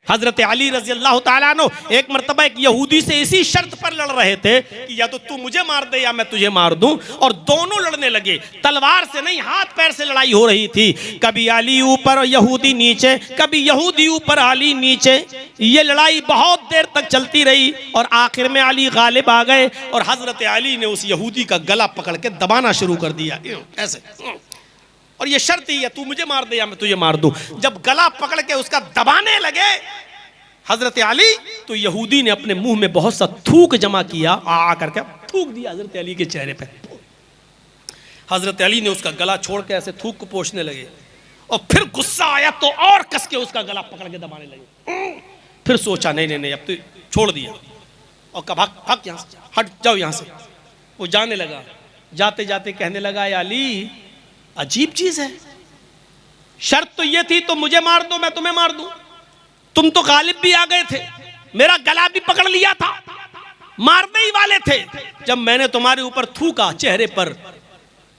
हजरत अली रजी अल्लाह ताला अन्हु एक मरतबा एक यहूदी से इसी शर्त पर लड़ रहे थे कि या तो तू मुझे मार दे या मैं तुझे मार दूं, और दोनों लड़ने लगे। तलवार से नहीं, हाथ पैर से लड़ाई हो रही थी। कभी अली ऊपर और यहूदी नीचे, कभी यहूदी ऊपर अली नीचे। ये लड़ाई बहुत देर तक चलती रही और आखिर में अली गालिब आ गए और हजरत अली ने उस यहूदी का गला पकड़ के दबाना शुरू कर दिया ऐसे, और ये शर्त ही है तू मुझे मार दे या मैं तुझे मार दूं। जब गला पकड़ के उसका दबाने लगे हजरत अली, तो यहूदी ने अपने मुंह में बहुत सा थूक जमा किया, आ करके थूक दिया हजरत अली के चेहरे पे। हजरत अली ने उसका गला छोड़ के ऐसे थूक को पोंछने लगे और फिर गुस्सा आया तो और कस के उसका गला पकड़ के दबाने लगे। फिर सोचा नहीं नहीं नहीं, अब तो छोड़ दिया और कहा भाग भाग यहां से, हट जाओ यहां से। वो जाने लगा, जाते जाते कहने लगा अली अजीब चीज है, शर्त तो ये थी तो मुझे मार दो मैं तुम्हें मार दूं, तुम तो गालिब भी आ गए थे, मेरा गला भी पकड़ लिया था, मारने ही वाले थे। जब मैंने तुम्हारे ऊपर थूका चेहरे पर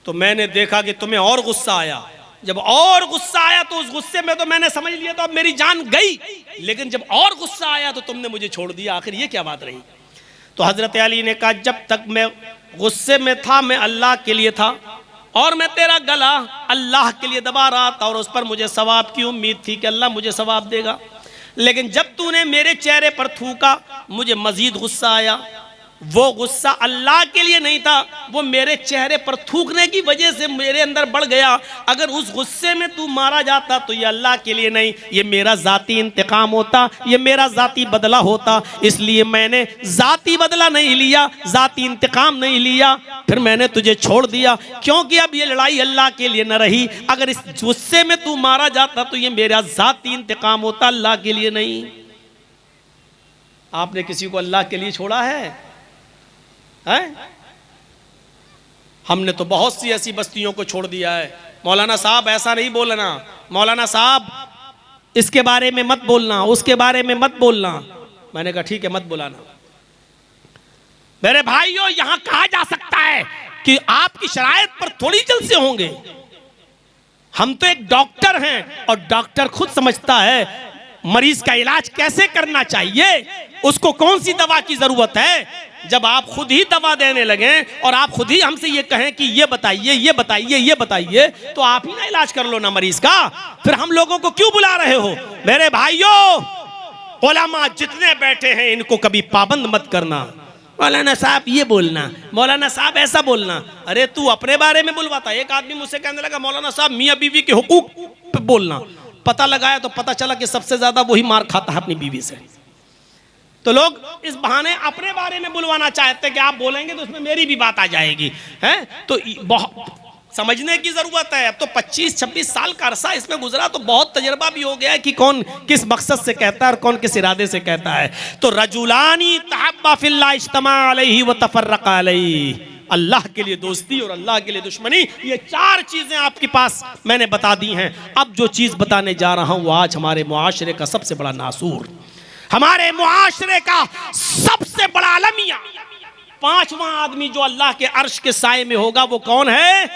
तो मैंने देखा कि तुम्हें और गुस्सा आया। जब और गुस्सा आया तो उस गुस्से में तो मैंने समझ लिया तो अब मेरी जान गई, लेकिन जब और गुस्सा आया तो तुमने मुझे छोड़ दिया। आखिर ये क्या बात रही? तो हजरत अली ने कहा जब तक मैं गुस्से में था मैं अल्लाह के लिए था और मैं तेरा गला अल्लाह के लिए दबा रहा था और उस पर मुझे सवाब की उम्मीद थी कि अल्लाह मुझे सवाब देगा। लेकिन जब तूने मेरे चेहरे पर थूका मुझे मजीद गुस्सा आया। वो गुस्सा अल्लाह के लिए नहीं था, वो मेरे चेहरे पर थूकने की वजह से मेरे अंदर बढ़ गया। अगर उस गुस्से में तू मारा जाता तो ये अल्लाह के लिए नहीं, ये मेरा जाती इंतकाम होता, ये मेरा जाती बदला होता। इसलिए मैंने जाती बदला नहीं लिया, जाती इंतकाम नहीं लिया, फिर मैंने तुझे छोड़ दिया क्योंकि अब ये लड़ाई अल्लाह के लिए न रही। अगर इस गुस्से में तू मारा जाता तो ये मेरा जाती इंतकाम होता, अल्लाह के लिए नहीं। आपने किसी को अल्लाह के लिए छोड़ा है? हमने तो बहुत सी ऐसी बस्तियों को छोड़ दिया है। मौलाना साहब ऐसा नहीं बोलना, मौलाना साहब इसके बारे में मत बोलना, उसके बारे में मत बोलना। मैंने कहा ठीक है मत बुलाना। मेरे भाइयों यहां कहा जा सकता है कि आपकी शरायत पर थोड़ी जलसे होंगे। हम तो एक डॉक्टर हैं और डॉक्टर खुद समझता है मरीज का इलाज कैसे करना चाहिए, उसको कौन सी दवा की जरूरत है। जब आप खुद ही दवा देने लगे और आप खुद ही हमसे ये कहें कि ये बताइए ये बताइए ये बताइए, तो आप ही ना इलाज कर लो ना मरीज का, फिर हम लोगों को क्यों बुला रहे हो? मेरे भाइयों उलमा जितने बैठे हैं इनको कभी पाबंद मत करना। मौलाना साहब ये बोलना, मौलाना साहब ऐसा बोलना। अरे तू अपने बारे में बुलवाता। एक आदमी मुझसे कहने लगा मौलाना साहब मियाँ बीवी के हुकूक पे बोलना। पता लगाया तो पता चला कि सबसे ज्यादा वही मार खाता है अपनी बीवी से। तो लोग इस बहाने अपने बारे में बुलवाना चाहते हैं कि आप बोलेंगे तो उसमें मेरी भी बात आ जाएगी, हैं? तो बहुत समझने की जरूरत है। अब तो 25-26 साल का अरसा इसमें गुजरा तो बहुत तजर्बा भी हो गया है कि कौन किस मकसद से कहता है और कौन किस इरादे से कहता है। तो रजुलानी तहब्बा फिल्लाह इज्तमा अलैहि व तफर्रका अलैहि, अल्लाह के लिए दोस्ती और अल्लाह के लिए दुश्मनी, ये 4 चीजें आपके पास मैंने बता दी हैं। अब जो चीज बताने जा रहा हूं वो आज हमारे मुआशरे का सबसे बड़ा नासूर, हमारे मुआशरे का सबसे बड़ा अलमिया, 5वां आदमी जो अल्लाह के अर्श के साए में होगा वो कौन है?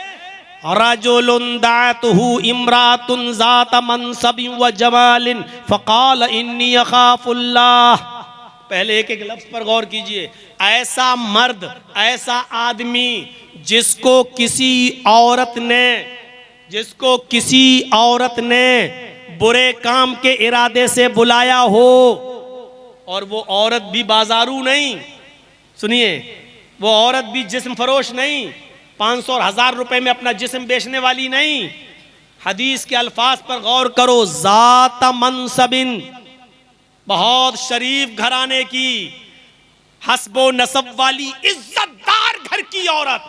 रजुलुन दातहु इमरातुन ज़ात मनसबिन व जमालिन फ़क़ाल इन्नी अख़ाफ़ुल्लाह। पहले एक एक लफ्ज़ पर गौर कीजिए। ऐसा मर्द, ऐसा आदमी जिसको किसी औरत ने बुरे काम के इरादे से बुलाया हो, और वो औरत भी बाजारू नहीं, सुनिए, वो औरत भी जिस्म फरोश नहीं, 500 और 1000 रुपए में अपना जिस्म बेचने वाली नहीं। हदीस के अल्फाज पर गौर करो। ज़ात मनसबिन, बहुत शरीफ घराने की, हस्बो नसब वाली इज्जतदार घर की औरत,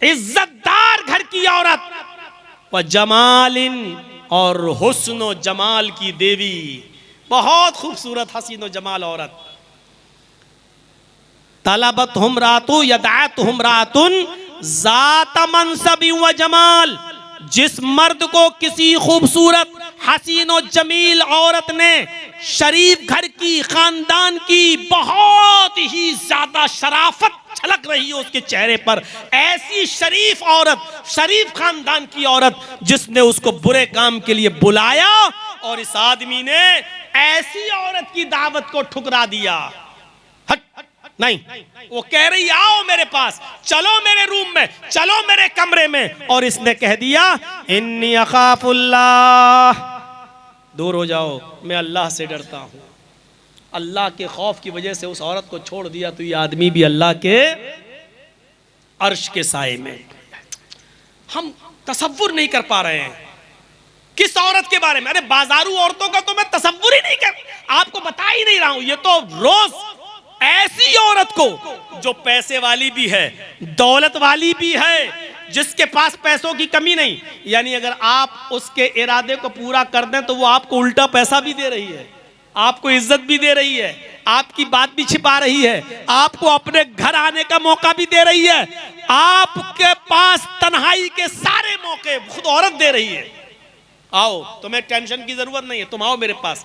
इज्जतदार घर की औरत, व जमालिन, और हुस्न जमाल की देवी, बहुत खूबसूरत हसीन जमाल औरत। तलबत हमरातु यदात हमरातुन ज़ात मनसबि व जमाल, जिस मर्द को किसी खूबसूरत हसीन और जमील औरत ने, शरीफ घर की, खानदान की, बहुत ही ज्यादा शराफत झलक रही हो उसके चेहरे पर, ऐसी शरीफ औरत, शरीफ खानदान की औरत जिसने उसको बुरे काम के लिए बुलाया और इस आदमी ने ऐसी औरत की दावत को ठुकरा दिया। हट, नहीं, वो कह रही आओ मेरे पास, चलो मेरे रूम में, चलो मेरे कमरे में, और इसने कह दिया इन्नी अखाफुल्लाह, दूर हो जाओ, मैं अल्लाह से डरता हूं। अल्लाह के खौफ की वजह से उस औरत को छोड़ दिया तो ये आदमी भी अल्लाह के अर्श के साए में। हम तसव्वुर नहीं कर पा रहे हैं किस औरत के बारे में। अरे बाजारू औरतों का तो मैं तसव्वुर ही नहीं कर, आपको बता ही नहीं रहा हूं। ये तो रोज ऐसी औरत को जो पैसे वाली भी है, दौलत वाली भी है, जिसके पास पैसों की कमी नहीं, यानी अगर आप उसके इरादे को पूरा कर दें तो वो आपको उल्टा पैसा भी दे रही है, आपको इज्जत भी दे रही है, आपकी बात भी छिपा रही है, आपको अपने घर आने का मौका भी दे रही है, आपके पास तन्हाई के सारे मौके खुद औरत दे रही है। आओ, तुम्हें टेंशन की जरूरत नहीं है, तुम आओ मेरे पास,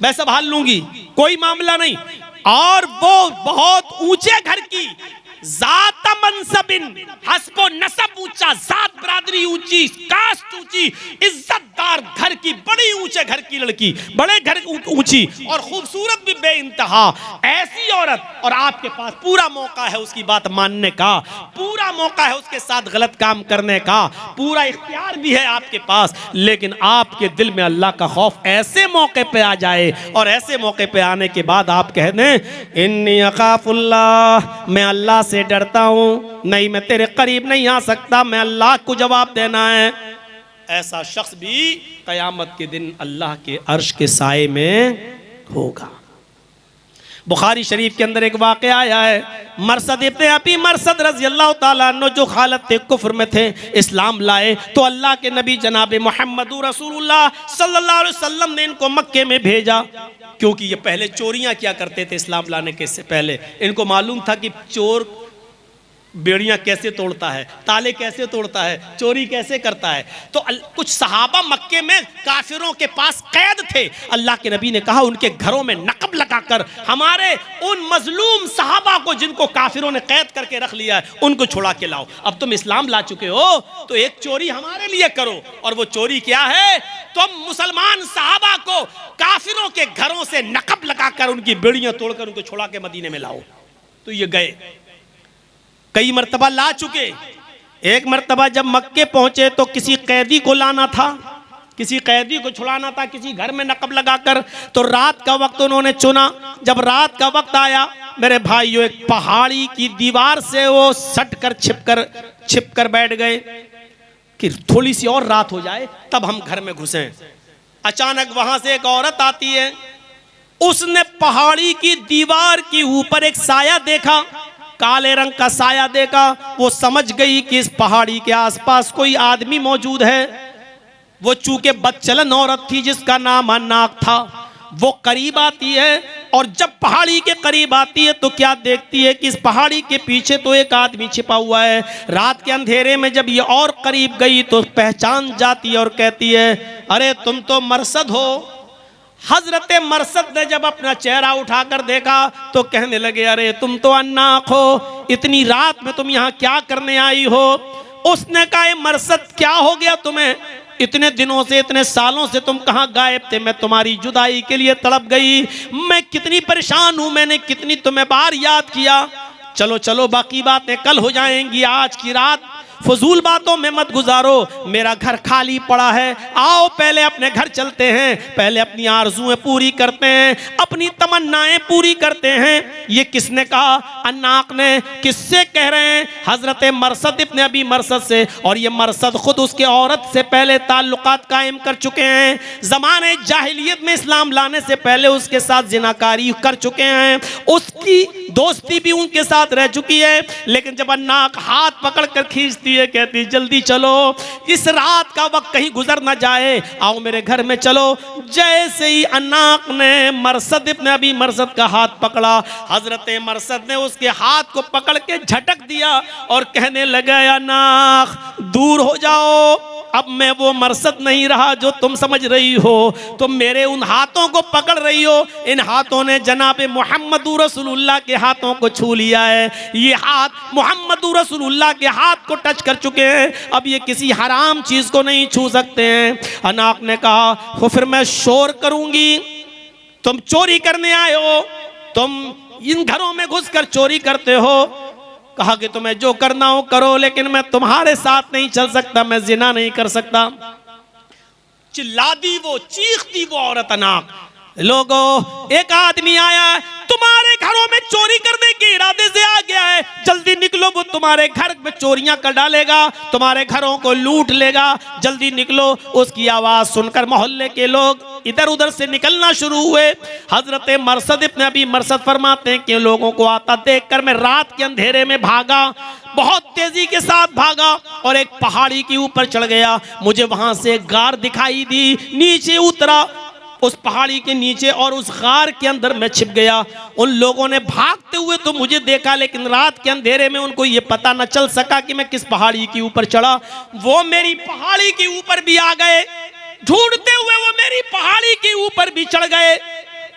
मैं संभाल लूंगी, कोई मामला नहीं। और वो बहुत ऊंचे घर की, जात मनसबिन, हस्बो नसब ऊंचा, जात बरादरी ऊंची, कास्ट ऊंची, इज्जतदार घर की, बड़ी ऊंचे घर की लड़की, बड़े घर ऊंची और खूबसूरत भी बेइंतहा, ऐसी औरत, और आपके पास पूरा मौका है उसकी बात मानने का, पूरा मौका है उसके साथ गलत काम करने का, पूरा इख्तियार भी है आपके पास, लेकिन आपके दिल में अल्लाह का खौफ ऐसे मौके पे आ जाए, और ऐसे मौके पे आने के बाद आप कह दें इन्नी अखाफुल्लाह, मैं अल्लाह से डरता हूं, नहीं मैं तेरे करीब नहीं आ सकता, मैं अल्लाह को जवाब देना है। ऐसा शख्स भी कयामत के दिन अल्लाह के अर्श के साए में होगा। बुखारी शरीफ के अंदर एक वाक़या आया है, मरसद इब्ने अबी मरसद रज़ी अल्लाह ताला अन्हु जो हालत कुफ्र में थे, इस्लाम लाए तो अल्लाह के नबी जनाब मोहम्मद रसूलुल्लाह सल्लल्लाहु अलैहि वसल्लम ने इनको मक्के में भेजा, क्योंकि ये पहले चोरियां किया करते थे इस्लाम लाने के से पहले। इनको मालूम था कि चोर बेड़ियां कैसे तोड़ता है, ताले कैसे तोड़ता है, चोरी कैसे करता है। तो कुछ सहाबा मक्के में काफिरों के पास कैद थे। अल्लाह के नबी ने कहा उनके घरों में नकब लगाकर हमारे उन मजलूम सहाबा को जिनको काफिरों ने कैद करके रख लिया है उनको छुड़ा के लाओ। अब तुम इस्लाम ला चुके हो तो एक चोरी हमारे लिए करो। और वो चोरी क्या है, तुम मुसलमान सहाबा को काफिरों के घरों से नकब लगाकर उनकी बेड़ियां तोड़कर उनको छुड़ा के मदीने में लाओ। तो ये गए, कई मर्तबा ला चुके। एक मर्तबा जब मक्के पहुंचे तो किसी कैदी को लाना था, किसी कैदी को छुड़ाना था किसी घर में नकब लगाकर। तो रात का वक्त उन्होंने चुना। जब रात का वक्त आया मेरे भाइयों, एक पहाड़ी की दीवार से वो सट कर छिप कर बैठ गए कि थोड़ी सी और रात हो जाए तब हम घर में घुसें। अचानक वहां से एक औरत आती है, उसने पहाड़ी की दीवार के ऊपर एक साया देखा, काले रंग का साया देखा। वो समझ गई कि इस पहाड़ी के आसपास कोई आदमी मौजूद है। वो चूंकि बदचलन औरत थी जिसका नाम अन्नाक था, वो करीब आती है और जब पहाड़ी के करीब आती है तो क्या देखती है कि इस पहाड़ी के पीछे तो एक आदमी छिपा हुआ है। रात के अंधेरे में जब ये और करीब गई तो पहचान जाती है और कहती है अरे तुम तो मरसद हो। हजरत मरसद ने जब अपना चेहरा उठाकर देखा तो कहने लगे अरे तुम तो अन्नाक हो, इतनी रात में तुम यहाँ क्या करने आई हो। उसने कहा मरसद क्या हो गया तुम्हें, इतने दिनों से इतने सालों से तुम कहाँ गायब थे, मैं तुम्हारी जुदाई के लिए तड़प गई, मैं कितनी परेशान हूँ, मैंने कितनी तुम्हें बार याद किया। चलो चलो बाकी बातें कल हो जाएंगी, आज की रात फजूल बातों में मत गुजारो, मेरा घर खाली पड़ा है, आओ पहले अपने घर चलते हैं, पहले अपनी आरज़ुएं पूरी करते हैं, अपनी तमन्नाएं पूरी करते हैं। ये किसने कहा, अन्नाक ने। किससे कह रहे हैं, हजरत मरसद इब्ने अबी मरसद से। और ये मरसद खुद उसके औरत से पहले ताल्लुकात कायम कर चुके हैं, ज़माने जाहिलियत में इस्लाम लाने से पहले उसके साथ जिनाकारी कर चुके हैं, उसकी दोस्ती भी उनके साथ रह चुकी है। लेकिन जब अन्नाक हाथ पकड़ कर खींचती है, कहती जल्दी चलो, इस रात का वक्त कहीं गुजर ना जाए, आओ मेरे घर में चलो। जैसे ही अन्नाक ने मरसद इब्ने अबी मरसद का हाथ पकड़ा, हजरत मरसद ने उसके हाथ को पकड़ के झटक दिया और कहने लगा अन्नाक दूर हो जाओ, अब मैं वो मरसद नहीं रहा जो तुम समझ रही हो। तुम मेरे उन हाथों को पकड़ रही हो, इन हाथों ने जनाब मोहम्मदुर रसूलुल्लाह के हाथों को छू लिया है। ये हाथ मोहम्मदुर रसूलुल्लाह के हाथ को टच कर चुके हैं, अब ये किसी हराम चीज को नहीं छू सकते हैं। अनाक ने कहा तो फिर मैं शोर करूंगी, तुम चोरी करने आए हो, तुम इन घरों में घुसकर चोरी करते हो। कहा कि तुम्हें जो करना हो करो, लेकिन मैं तुम्हारे साथ नहीं चल सकता, मैं जिना नहीं कर सकता। चिल्ला दी वो, चीख दी वो औरत अनाक। लोगों, एक आदमी आया तुम्हारे घरों में चोरी करने के इरादे से आ गया है, जल्दी निकलो, वो तुम्हारे घर में चोरियां कर डालेगा, तुम्हारे घरों को लूट लेगा, जल्दी निकलो। उसकी आवाज सुनकर मोहल्ले के लोग इधर उधर से निकलना शुरू हुए। हजरत मरसद इब्न अबी मरसद फरमाते हैं कि लोगों को आता देखकर मैं रात के अंधेरे में भागा, बहुत तेजी के साथ भागा और एक पहाड़ी के ऊपर चढ़ गया। मुझे वहां से एक गार दिखाई दी, नीचे उतरा उस पहाड़ी के नीचे और उस गार के अंदर मैं छिप गया। उन लोगों ने भागते हुए तो मुझे देखा, लेकिन रात के अंधेरे में उनको ये पता न चल सका कि मैं किस पहाड़ी के ऊपर चढ़ा। वो मेरी पहाड़ी के ऊपर भी आ गए, ढूंढते हुए वो मेरी पहाड़ी के ऊपर भी चढ़ गए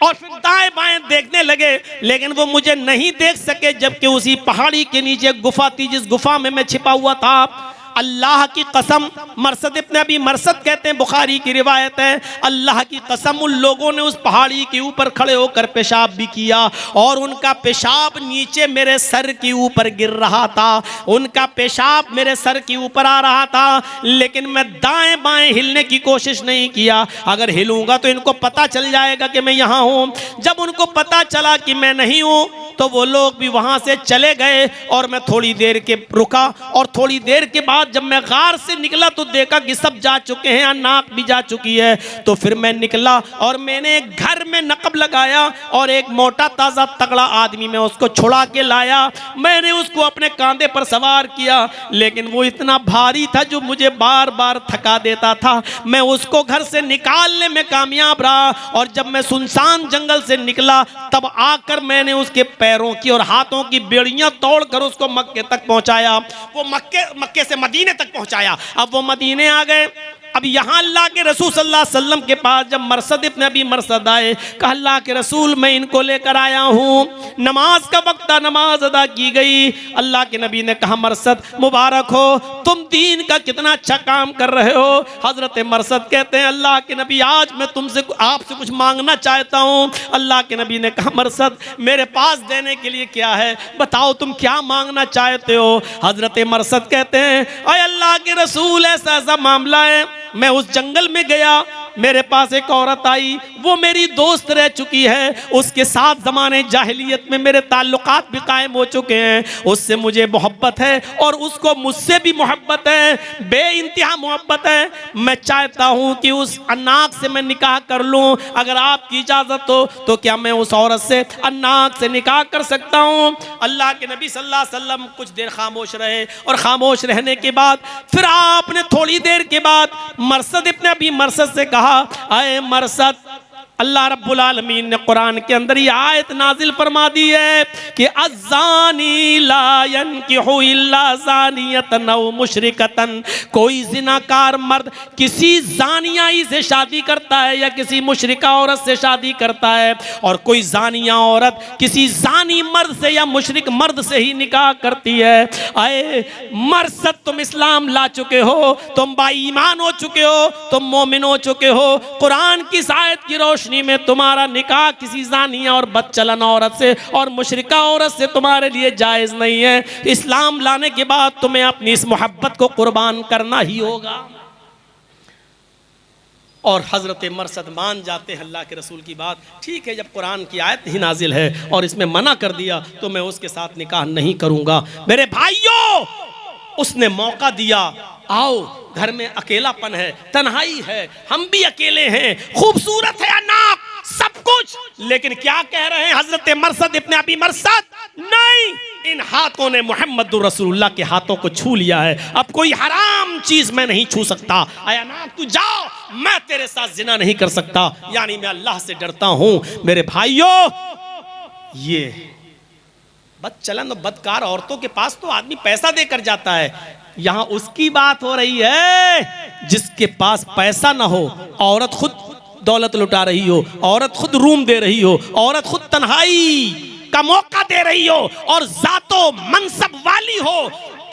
और फिर दाएं बाएं देखने लगे, लेकिन वो मुझे नहीं देख सके, जबकि उसी पहाड़ी के नीचे एक गुफा थी, जिस गुफा में मैं छिपा हुआ था। अल्लाह की कसम, मरसद इब्न अबी मरसद कहते हैं, बुखारी की रिवायत है, अल्लाह की कसम उन लोगों ने उस पहाड़ी के ऊपर खड़े होकर पेशाब भी किया और उनका पेशाब नीचे मेरे सर के ऊपर गिर रहा था, उनका पेशाब मेरे सर के ऊपर आ रहा था, लेकिन मैं दाएं बाएं हिलने की कोशिश नहीं किया। अगर हिलूंगा तो इनको पता चल जाएगा कि मैं यहाँ हूँ। जब उनको पता चला कि मैं नहीं हूँ तो वो लोग भी वहाँ से चले गए और मैं थोड़ी देर के रुका और थोड़ी देर के बाद जब मैं गार से निकला तो देखा कि सब जा चुके हैं, अनाक भी जा चुकी है। तो फिर मैं निकला और मैंने एक घर में नकब लगाया और एक मोटा ताज़ा तगड़ा आदमी मैं उसको छुड़ा के लाया। मैंने उसको अपने कांधे पर सवार किया, लेकिन वो इतना भारी था जो मुझे बार बार थका देता था। मैं उसको घर से निकालने में कामयाब रहा और जब मैं सुनसान जंगल से निकला तब आकर मैंने उसके पैरों की और हाथों की बेड़ियां तोड़कर उसको मक्के तक पहुंचाया। वो मक्के से मदीने तक पहुंचाया। अब वो मदीने आ गए। अब यहाँ अल्लाह के रसूल सल्लल्लाहु अलैहि वसल्लम के पास जब मरसद इब्न अबी मरसद आए, कहा अल्लाह के रसूल मैं इनको लेकर आया हूँ, नमाज का वक्त था, नमाज अदा की गई। अल्लाह के नबी ने कहा मरसद मुबारक हो, तुम दीन का कितना अच्छा काम कर रहे हो। हजरत मरसद कहते हैं अल्लाह के नबी आज मैं तुमसे आपसे कुछ मांगना चाहता हूँ। अल्लाह के नबी ने कहा मरसद मेरे पास देने के लिए क्या है, बताओ तुम क्या मांगना चाहते हो। हजरत मरसद कहते हैं अय अल्लाह के रसूल ऐसा ऐसा मामला है, मैं उस जंगल में गया, मेरे पास एक औरत आई, वो मेरी दोस्त रह चुकी है, उसके साथ ज़माने जाहिलियत में मेरे ताल्लुकात भी कायम हो चुके हैं, उससे मुझे मोहब्बत है और उसको मुझसे भी मोहब्बत है, बे इंतहा मोहब्बत है। मैं चाहता हूँ कि उस अनाक से मैं निकाह कर लूँ, अगर आपकी इजाज़त हो तो क्या मैं उस औरत से अनाक से निकाह कर सकता हूँ। अल्लाह के नबी सल्लल्लाहु अलैहि वसल्लम कुछ देर खामोश रहे और खामोश रहने के बाद फिर आपने थोड़ी देर के बाद मरसद इब्न अबी मरसद से कहा आए मरसद, अल्लाह रब्बुल आलमीन ने कुरान के अंदर ये आयत नाजिल फरमा दी है कि अज़्ज़ानी ला यनकिहु इल्ला ज़ानियतन औ मुशरिकतन, कोई जिनाकार मर्द किसी जानियाई से शादी करता है या किसी मुशरिका औरत से शादी करता है, और कोई जानिया औरत किसी जानी मर्द से या मुशरिक मर्द से ही निकाह करती है। आए मरसद तुम इस्लाम ला चुके हो, तुम बाईमान हो चुके हो, तुम मोमिन हो चुके हो, कुरान की आयत की रोशनी में तुम्हारा निकाह किसी जानिया और बदचलन औरत से और मुशरिका औरत से तुम्हारे लिए जायज नहीं है। इस्लाम लाने के बाद तुम्हें अपनी इस मोहब्बत को कुर्बान करना ही होगा। और हजरत मरसद मान जाते हैं अल्लाह के रसूल की बात। ठीक है, जब कुरान की आयत ही नाजिल है और इसमें मना कर दिया तो मैं उसके साथ निकाह नहीं करूंगा। मेरे भाइयों, उसने मौका दिया, आओ घर में अकेलापन है, तन्हाई है, हम भी अकेले हैं, खूबसूरत है अनाक सब कुछ, लेकिन क्या कह रहे हैं हजरत मरसद इब्न अबी मरसद, नहीं, इन हाथों ने मुहम्मदुर रसूलुल्लाह के हाथों को छू लिया है, अब कोई हराम चीज मैं नहीं छू सकता। आय अनाक तू जाओ, मैं तेरे साथ जिना नहीं कर सकता, यानी मैं अल्लाह से डरता हूं। मेरे भाइयों, ये बदचलन और बदकार औरतों के पास तो आदमी पैसा देकर जाता है, यहाँ उसकी बात हो रही है जिसके पास पैसा ना हो, औरत खुद दौलत लुटा रही हो, औरत खुद रूम दे रही हो, औरत खुद तन्हाई का मौका दे रही हो, और जातो मनसब वाली हो,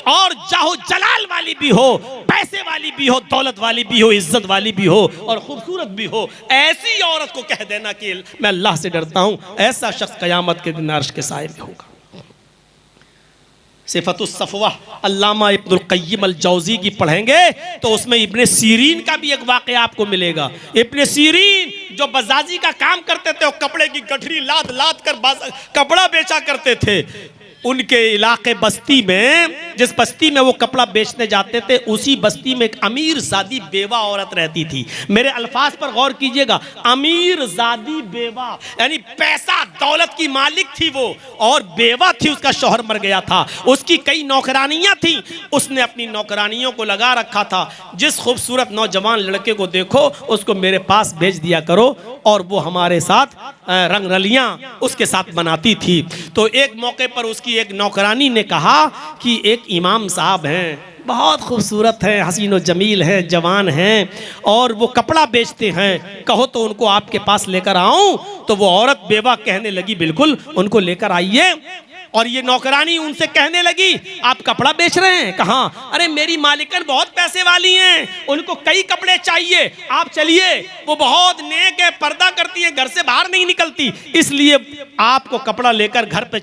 और जाहो जलाल वाली भी हो, पैसे वाली भी हो, दौलत वाली भी हो, इज्जत वाली भी हो, और खूबसूरत भी हो, ऐसी औरत को कह देना कि मैं अल्लाह से डरता हूं, ऐसा शख्स क़यामत के दिन अर्श के साए में होगा। सिफतुस सफ़वा अल्लामा इब्नुल क़य्यिम अल जौज़ी की पढ़ेंगे तो उसमें इब्ने सीरीन का भी एक वाक़या आपको मिलेगा। इब्ने सीरीन जो बजाजी का काम करते थे, वो कपड़े की गठरी लाद लाद कर कपड़ा बेचा करते थे। उनके इलाके बस्ती में, जिस बस्ती में वो कपड़ा बेचने जाते थे, उसी बस्ती में एक अमीर ज़ादी बेवा औरत रहती थी। मेरे अल्फाज पर गौर कीजिएगा, अमीर ज़ादी बेवा, यानी पैसा दौलत की मालिक थी वो, और बेवा थी, उसका शौहर मर गया था। उसकी कई नौकरानियां थी, उसने अपनी नौकरानियों को लगा रखा था, जिस खूबसूरत नौजवान लड़के को देखो उसको मेरे पास भेज दिया करो, और वो हमारे साथ रंगरलियां उसके साथ बनाती थी। तो एक मौके पर उसकी एक नौकरानी ने कहा कि एक इमाम साहब हैं, बहुत खूबसूरत हैं, हसीन व जमील हैं, जवान हैं, और वो कपड़ा बेचते हैं, कहो तो उनको आपके पास लेकर आऊं। तो वो औरत बेवा कहने लगी बिल्कुल उनको लेकर आइए। और ये नौकरानी उनसे कहने लगी आप कपड़ा बेच रहे हैं? कहाँ? अरे मेरी मालिकन बहुत पैसे वाली हैं, उनको कई कपड़े चाहिए, आप चलिए, वो बहुत नेक है, पर्दा करती है, घर से बाहर नहीं निकलती, इसलिए आपको कपड़ा लेकर घर पे